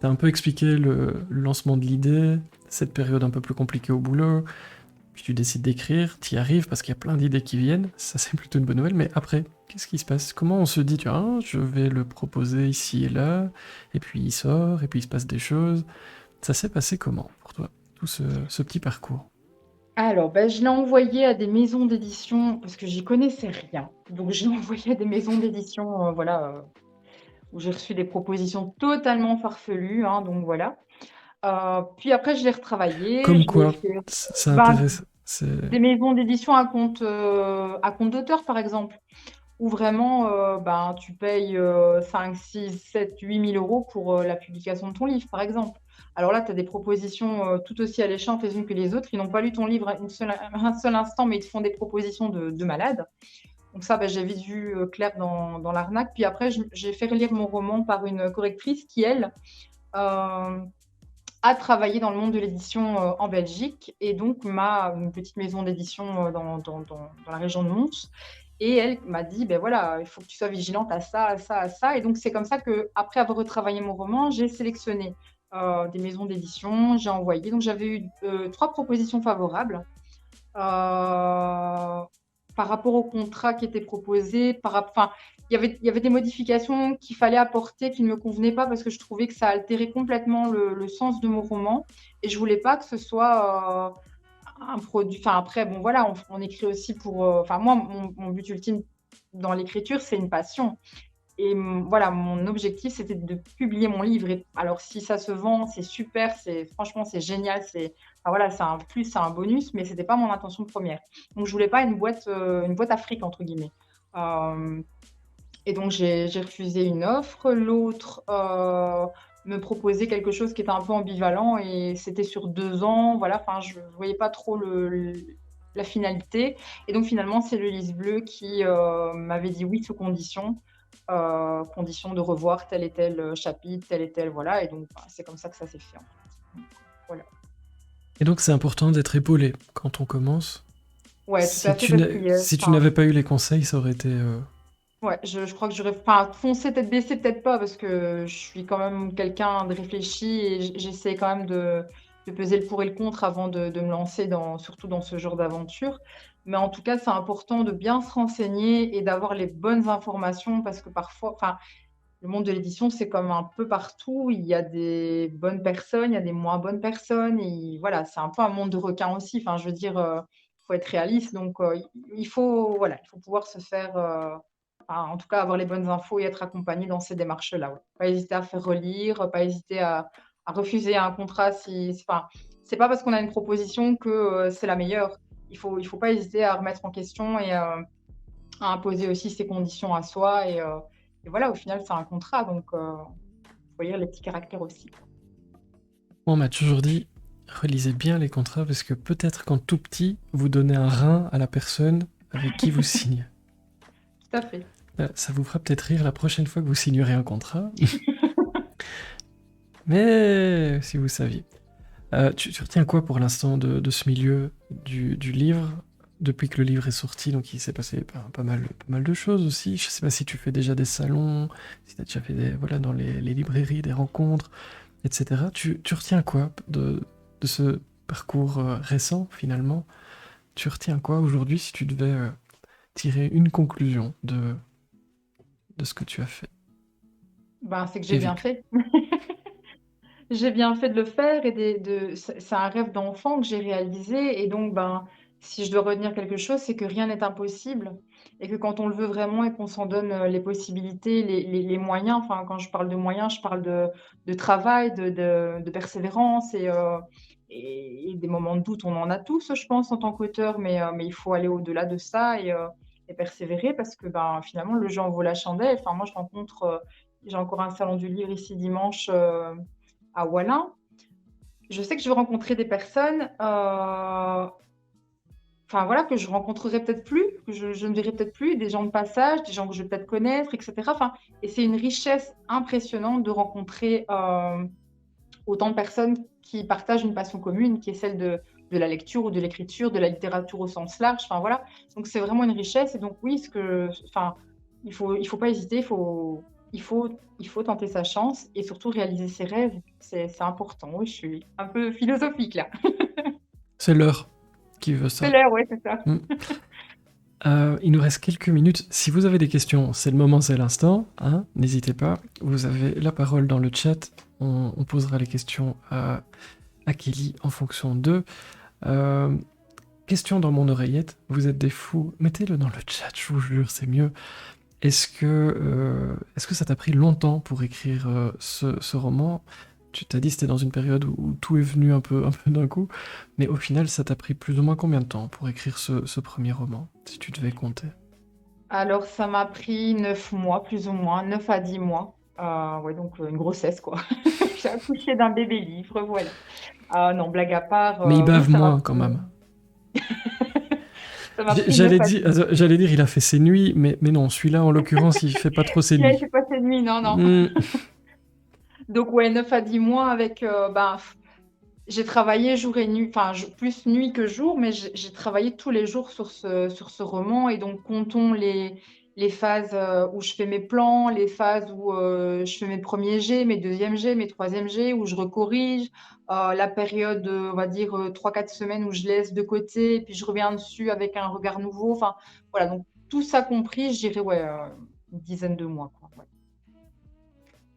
T'as un peu expliqué le lancement de l'idée, cette période un peu plus compliquée au boulot, puis tu décides d'écrire, t'y arrives parce qu'il y a plein d'idées qui viennent, ça c'est plutôt une bonne nouvelle, mais après, qu'est-ce qui se passe? Comment on se dit, tu vois, ah, je vais le proposer ici et là, et puis il sort, et puis il se passe des choses. Ça s'est passé comment pour toi, tout ce petit parcours? Alors, ben, je l'ai envoyé à des maisons d'édition parce que j'y connaissais rien. Donc, je l'ai envoyé à des maisons d'édition, voilà, où j'ai reçu des propositions totalement farfelues, hein, donc voilà. Puis après, je l'ai retravaillé, Comme je l'ai quoi, fait. ça Ben, intéresse, c'est... des maisons d'édition à compte d'auteur, par exemple, où vraiment, ben, tu payes 5, 6, 7, 8 000 euros pour la publication de ton livre, par exemple. Alors là, tu as des propositions tout aussi alléchantes les unes que les autres. Ils n'ont pas lu ton livre un seul instant, mais ils te font des propositions de malades. Donc ça, ben, j'ai vite vu clair dans l'arnaque. Puis après, j'ai fait relire mon roman par une correctrice qui, elle, euh, a travaillé dans le monde de l'édition en Belgique et donc m'a une petite maison d'édition dans la région de Mons. Et elle m'a dit, ben voilà, il faut que tu sois vigilante à ça, à ça, à ça. Et donc c'est comme ça que, après avoir retravaillé mon roman, j'ai sélectionné des maisons d'édition, j'ai envoyé. Donc j'avais eu 3 propositions favorables par rapport au contrat qui était proposé. Enfin, il y avait des modifications qu'il fallait apporter qui ne me convenaient pas parce que je trouvais que ça altérait complètement le sens de mon roman. Et je voulais pas que ce soit un produit. Enfin, après, bon, voilà, on écrit aussi pour. Enfin, moi, mon but ultime dans l'écriture, c'est une passion. Et voilà, mon objectif, c'était de publier mon livre. Et alors, si ça se vend, c'est super, franchement, c'est génial. Enfin, voilà, c'est un plus, c'est un bonus, mais c'était pas mon intention première. Donc, je voulais pas une boîte Afrique entre guillemets. Euh, et donc, j'ai refusé une offre. L'autre me proposait quelque chose qui était un peu ambivalent et c'était sur 2 ans. Voilà, enfin, je voyais pas trop la finalité. Et donc, finalement, c'est le Lys Bleu qui m'avait dit oui sous condition. Condition de revoir tel et tel chapitre, tel et tel, voilà. Et donc, bah, c'est comme ça que ça s'est fait, en fait. Voilà. Et donc c'est important d'être épaulé quand on commence. Ouais, tout à fait, parce qu'il y a, Si tu enfin, n'avais pas eu les conseils, ça aurait été... ouais, je crois que j'aurais, enfin, foncé tête baissée, peut-être pas, parce que je suis quand même quelqu'un de réfléchi et j'essaie quand même de peser le pour et le contre avant de me lancer surtout dans ce genre d'aventure. Mais en tout cas, c'est important de bien se renseigner et d'avoir les bonnes informations parce que parfois, enfin, le monde de l'édition, c'est comme un peu partout. Il y a des bonnes personnes, il y a des moins bonnes personnes. Et voilà, c'est un peu un monde de requins aussi. Enfin, je veux dire, il faut être réaliste. Donc, il faut, voilà, il faut pouvoir se faire, enfin, en tout cas, avoir les bonnes infos et être accompagné dans ces démarches-là. Ouais. Pas hésiter à faire relire, pas hésiter à refuser un contrat enfin, c'est pas parce qu'on a une proposition que c'est la meilleure. Il faut pas hésiter à remettre en question et à imposer aussi ses conditions à soi. Et voilà, au final, c'est un contrat, donc faut lire les petits caractères aussi. On m'a toujours dit, relisez bien les contrats parce que peut-être qu'en tout petit, vous donnez un rein à la personne avec qui vous signez. Tout à fait. Ça vous fera peut-être rire la prochaine fois que vous signerez un contrat. Mais si vous saviez. Tu retiens quoi pour l'instant de ce milieu du livre depuis que le livre est sorti? Donc il s'est passé pas mal de choses aussi. Je sais pas si tu fais déjà des salons, si tu as déjà fait voilà, dans les librairies, des rencontres, etc. Tu retiens quoi de ce parcours récent finalement? Tu retiens quoi aujourd'hui si tu devais tirer une conclusion de ce que tu as fait Ben, c'est que j'ai et bien vécu? fait. j'ai bien fait de le faire et c'est un rêve d'enfant que j'ai réalisé et donc ben, si je dois retenir quelque chose, c'est que rien n'est impossible et que quand on le veut vraiment et qu'on s'en donne, les possibilités, les moyens, enfin quand je parle de moyens, je parle de travail, de persévérance et des moments de doute, on en a tous, je pense, en tant qu'auteur, mais il faut aller au-delà de ça et persévérer parce que, ben, finalement le jeu en vaut la chandelle. Enfin moi je rencontre, j'ai encore un salon du livre ici dimanche, à Wallin. Je sais que je vais rencontrer des personnes, enfin voilà, que je rencontrerai peut-être plus, que je ne verrai peut-être plus, des gens de passage, des gens que je vais peut-être connaître, et cetera. Enfin, et c'est une richesse impressionnante de rencontrer autant de personnes qui partagent une passion commune, qui est celle de la lecture ou de l'écriture, de la littérature au sens large. Enfin voilà, donc c'est vraiment une richesse. Et donc oui, enfin, il faut pas hésiter, il faut tenter sa chance et surtout réaliser ses rêves. C'est important. Oui, je suis un peu philosophique là. C'est l'heure qui veut C'est ça. l'heure, ouais, c'est ça. Mm. Il nous reste quelques minutes. Si vous avez des questions, c'est le moment, c'est l'instant. Hein, n'hésitez pas. Vous avez la parole dans le chat. On posera les questions à Kelly en fonction d'eux. Question dans mon oreillette. Vous êtes des fous. Mettez-le dans le chat, je vous jure, c'est mieux. Est-ce que ça t'a pris longtemps pour écrire ce roman? Tu t'as dit que c'était dans une période où tout est venu un peu d'un coup, mais au final, ça t'a pris plus ou moins combien de temps pour écrire ce premier roman, si tu devais compter? Alors, ça m'a pris 9 mois, plus ou moins, 9 à 10 mois. Ouais, donc une grossesse, quoi. J'ai accouché d'un bébé livre, voilà. Ah non, blague à part, Mais il oui, bave moins quand même. ça m'a pris 9 J'allais à 10 dire, j'allais dire, il a fait ses nuits, mais non, celui-là, en l'occurrence, il fait pas trop ses mois. nuits. J'ai passé nuit, non, non. Hmm. Donc ouais, 9 à 10 mois avec, ben, j'ai travaillé jour et nuit, enfin plus nuit que jour, mais j'ai travaillé tous les jours sur ce roman et donc comptons les phases où je fais mes plans, les phases où je fais mes premiers jets, mes deuxièmes jets, mes troisièmes jets, où je recorrige, la période, on va dire 3-4 semaines où je laisse de côté, puis je reviens dessus avec un regard nouveau. Enfin voilà, donc tout ça compris, je dirais ouais, une dizaine de mois, quoi. Ouais.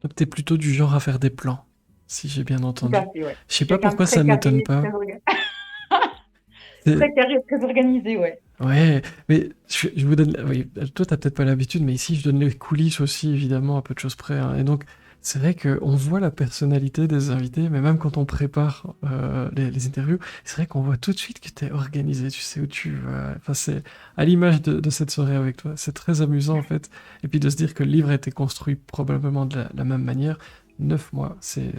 Donc t'es plutôt du genre à faire des plans, si j'ai bien Tout à entendu. fait, ouais. Je Je sais suis pas quelqu'un de pourquoi ça très ne m'étonne carré, pas. très, C'est- très carré, très organisé, ouais. Ouais, mais je vous donne. Oui, toi, t'as peut-être pas l'habitude, mais ici, je donne les coulisses aussi, évidemment, à peu de choses près. Hein. Et donc, c'est vrai qu'on voit la personnalité des invités, mais même quand on prépare les interviews, c'est vrai qu'on voit tout de suite que t'es organisé, tu sais où tu vas. Enfin, c'est à l'image de cette soirée avec toi. C'est très amusant, en fait. Et puis de se dire que le livre a été construit probablement de la même manière. 9 mois, c'est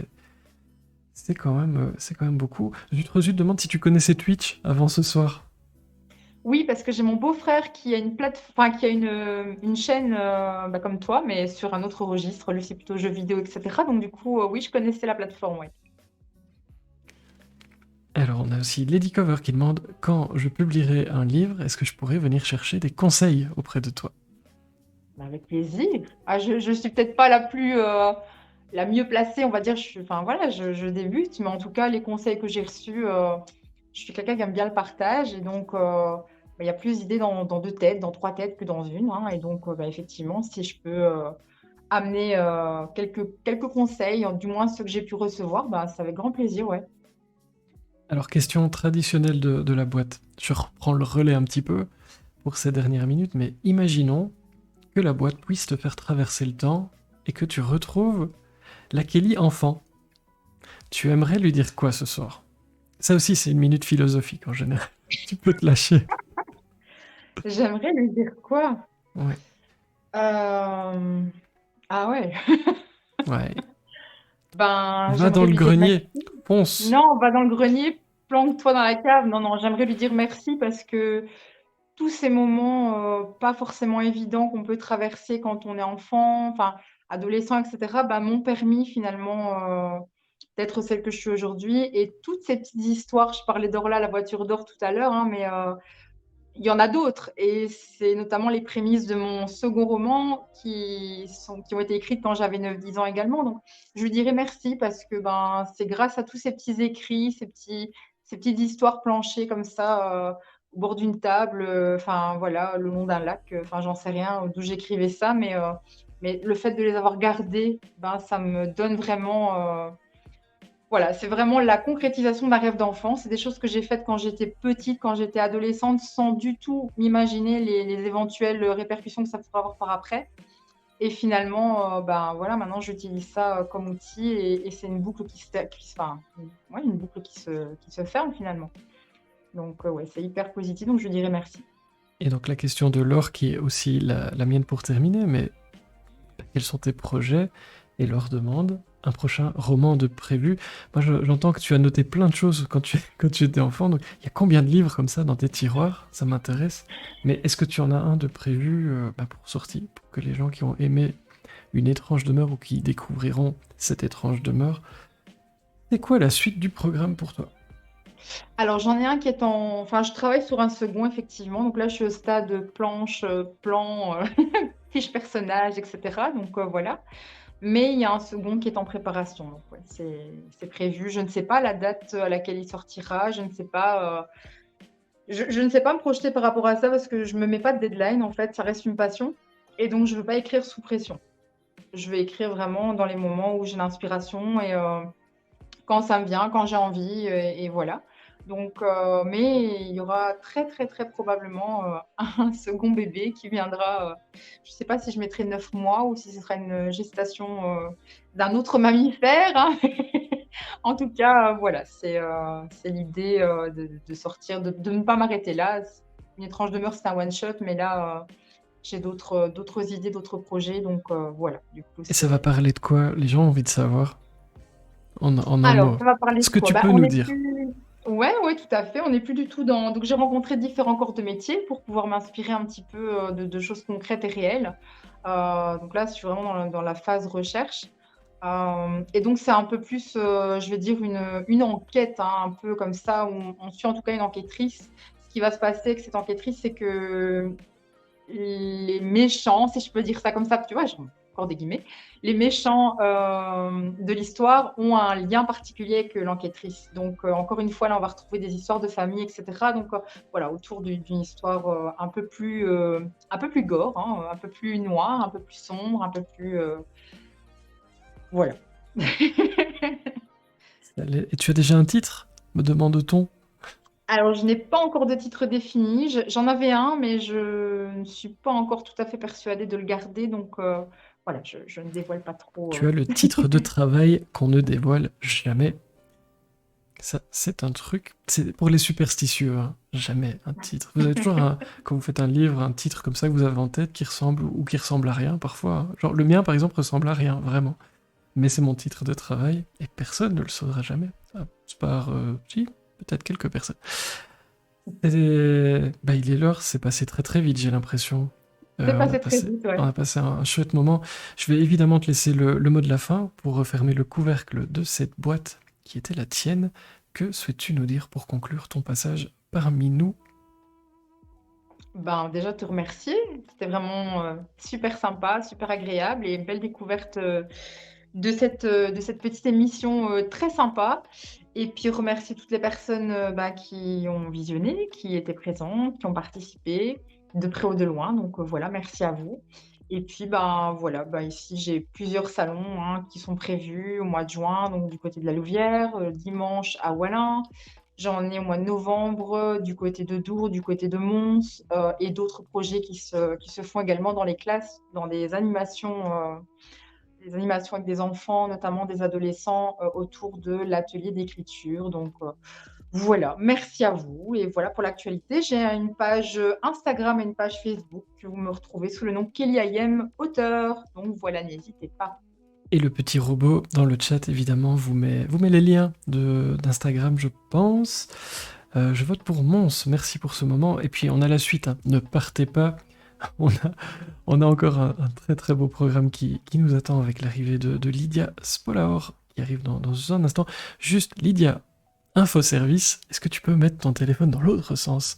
quand même beaucoup. Juste demande si tu connaissais Twitch avant ce soir. Oui, parce que j'ai mon beau-frère qui a enfin, qui a une chaîne bah, comme toi, mais sur un autre registre. Lui, c'est plutôt jeux vidéo, etc. Donc, du coup, oui, je connaissais la plateforme, ouais. Alors, on a aussi Lady Cover qui demande quand je publierai un livre, est-ce que je pourrais venir chercher des conseils auprès de toi? Bah, avec plaisir. Ah, je suis peut-être pas la mieux placée, on va dire. Enfin, voilà, je débute, mais en tout cas, les conseils que j'ai reçus, je suis quelqu'un qui aime bien le partage. Et donc, bah, il y a plus d'idées dans deux têtes, dans trois têtes que dans une. Hein. Et donc, bah, effectivement, si je peux amener quelques conseils, du moins ceux que j'ai pu recevoir, bah, c'est avec grand plaisir, ouais. Alors, question traditionnelle de la boîte. Je reprends le relais un petit peu pour ces dernières minutes, mais imaginons que la boîte puisse te faire traverser le temps et que tu retrouves la Kelly enfant. Tu aimerais lui dire quoi ce soir? Ça aussi, c'est une minute philosophique en général. Tu peux te lâcher. J'aimerais lui dire quoi? Ouais. Euh, Ah ouais. Ouais. Ben, Va dans j'aimerais le lui dire grenier. merci. Ponce. Non, on va dans le grenier, planque-toi dans la cave. Non, non, j'aimerais lui dire merci parce que tous ces moments pas forcément évidents qu'on peut traverser quand on est enfant, enfin adolescent, etc., bah, m'ont permis finalement d'être celle que je suis aujourd'hui. Et toutes ces petites histoires, je parlais d'Orla, la voiture d'or tout à l'heure, hein, mais il y en a d'autres. Et c'est notamment les prémices de mon second roman qui ont été écrites quand j'avais 9-10 ans également. Donc, je lui dirais merci parce que ben, c'est grâce à tous ces petits écrits, ces petites histoires planchées comme ça, au bord d'une table, enfin voilà, le long d'un lac, enfin j'en sais rien d'où j'écrivais ça, mais le fait de les avoir gardés, ben, ça me donne vraiment Voilà, c'est vraiment la concrétisation d'un rêve d'enfant. C'est des choses que j'ai faites quand j'étais petite, quand j'étais adolescente, sans du tout m'imaginer les éventuelles répercussions que ça pourrait avoir par après. Et finalement, ben, voilà, maintenant j'utilise ça, comme outil et c'est une boucle enfin, ouais, une boucle qui se ferme finalement. Donc, ouais, c'est hyper positif, donc je lui dirais merci. Et donc la question de Laure, qui est aussi la mienne pour terminer, mais quels sont tes projets? Et Laure demande un prochain roman de prévu. Moi, j'entends que tu as noté plein de choses quand tu étais enfant. Donc, il y a combien de livres comme ça dans tes tiroirs? Ça m'intéresse. Mais est-ce que tu en as un de prévu pour sortie, pour que les gens qui ont aimé Une étrange demeure ou qui découvriront cette étrange demeure, c'est quoi la suite du programme pour toi? Alors j'en ai un qui est enfin je travaille sur un second effectivement, donc là je suis au stade planche, plan, fiche personnage et cetera, donc voilà. Mais il y a un second qui est en préparation, donc ouais, c'est prévu. Je ne sais pas la date à laquelle il sortira, je ne sais pas, je ne sais pas me projeter par rapport à ça parce que je me mets pas de deadline en fait, ça reste une passion et donc je veux pas écrire sous pression. Je vais écrire vraiment dans les moments où j'ai l'inspiration et quand ça me vient, quand j'ai envie et voilà. Donc mais il y aura très, très, très probablement, un second bébé qui viendra, je ne sais pas si je mettrai 9 mois ou si ce sera une gestation, d'un autre mammifère, hein. En tout cas, voilà, c'est l'idée, de sortir, de ne pas m'arrêter là. Une étrange demeure, c'est un one shot, mais là, j'ai d'autres idées, d'autres projets, donc voilà, du coup, Et ça va c'est parler de quoi? Les gens ont envie de savoir, en un alors, mot. ça va parler Ce de que quoi? tu Bah, peux on nous n'est dire. plus ouais, ouais, tout à fait, on n'est plus du tout dans donc j'ai rencontré différents corps de métier pour pouvoir m'inspirer un petit peu, de choses concrètes et réelles. Donc là, je suis vraiment dans la phase recherche. Et donc c'est un peu plus, je vais dire une enquête, hein, un peu comme ça, où on suit en tout cas une enquêtrice. Ce qui va se passer avec cette enquêtrice, c'est que les méchants, si je peux dire ça comme ça, tu vois, j'ai encore des guillemets, les méchants de l'histoire ont un lien particulier avec l'enquêtrice. Donc, encore une fois, là, on va retrouver des histoires de famille, etc. Donc, voilà, autour d'une histoire un peu plus gore, hein, un peu plus noire, un peu plus sombre, un peu plus. Voilà. Et tu as déjà un titre? Me demande-t-on? Alors, je n'ai pas encore de titre défini. J'en avais un, mais je ne suis pas encore tout à fait persuadée de le garder. Donc, voilà, je ne dévoile pas trop. Tu as le titre de travail qu'on ne dévoile jamais. Ça, c'est un truc. C'est pour les superstitieux, hein. Jamais un titre. Vous avez toujours quand vous faites un livre, un titre comme ça que vous avez en tête qui ressemble ou qui ressemble à rien parfois, hein. Genre le mien par exemple ressemble à rien, vraiment. Mais c'est mon titre de travail et personne ne le saura jamais. À part, si, peut-être quelques personnes. Et, bah, il est l'heure, c'est passé très très vite, j'ai l'impression. C'est passé très vite, On ouais. a passé un chouette moment. Je vais évidemment te laisser le mot de la fin pour refermer le couvercle de cette boîte qui était la tienne. Que souhaites-tu nous dire pour conclure ton passage parmi nous? Ben, déjà te remercier. C'était vraiment, super sympa, super agréable et une belle découverte, de cette petite émission, très sympa et puis remercier toutes les personnes, bah, qui ont visionné, qui étaient présentes, qui ont participé, de près ou de loin donc voilà, merci à vous et puis, ben, voilà, bah, ici j'ai plusieurs salons, hein, qui sont prévus au mois de juin, donc du côté de la Louvière, dimanche à Ouallins. J'en ai au mois de novembre, du côté de Dour, du côté de Mons, et d'autres projets qui se font également dans les classes, dans des animations avec des enfants, notamment des adolescents, autour de l'atelier d'écriture. Donc, voilà, merci à vous. Et voilà pour l'actualité. J'ai une page Instagram et une page Facebook que vous me retrouvez sous le nom Kelly IM, auteur. Donc voilà, n'hésitez pas. Et le petit robot dans le chat, évidemment, vous met les liens d'Instagram, je pense. Je vote pour Mons, merci pour ce moment. Et puis on a la suite, hein. Ne partez pas. On a, on a encore un très très beau programme qui nous attend avec l'arrivée de Lydia Spolaor, qui arrive dans un instant. Juste, Lydia, infoservice, est-ce que tu peux mettre ton téléphone dans l'autre sens,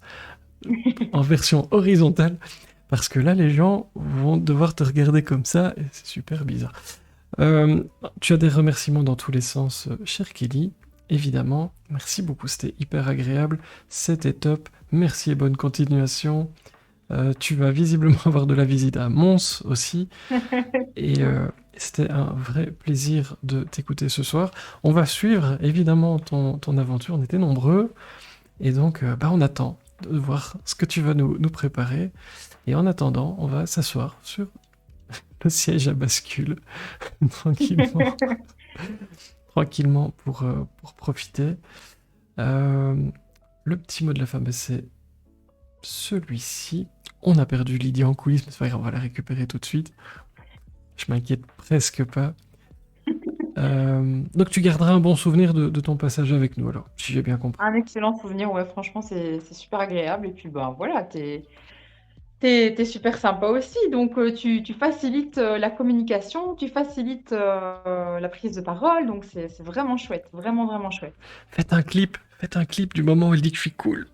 en version horizontale? Parce que là, les gens vont devoir te regarder comme ça, et c'est super bizarre. Euh, Tu as des remerciements dans tous les sens, cher Kelly, évidemment. Merci beaucoup, c'était hyper agréable, c'était top. Merci et bonne continuation. Tu vas visiblement avoir de la visite à Mons aussi. Et c'était un vrai plaisir de t'écouter ce soir. On va suivre évidemment ton aventure, on était nombreux. Et donc, on attend de voir ce que tu vas nous préparer. Et en attendant, on va s'asseoir sur le siège à bascule tranquillement, tranquillement pour profiter. Euh, le petit mot de la fin, c'est celui-ci. On a perdu Lydie en coulisses, mais c'est pas grave, on va la récupérer tout de suite. Je m'inquiète presque pas. Donc tu garderas un bon souvenir de ton passage avec nous, alors, si j'ai bien compris. Un excellent souvenir, ouais, franchement, c'est super agréable. Et puis, ben voilà, t'es super sympa aussi. Donc, tu facilites la communication, tu facilites la prise de parole. Donc, c'est vraiment chouette, vraiment, vraiment chouette. Faites un clip du moment où il dit que je suis cool.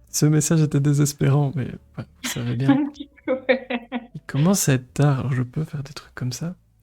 Ce message était désespérant, mais ouais, vous savez bien. Un petit peu, ouais. Il commence à être tard, alors je peux faire des trucs comme ça.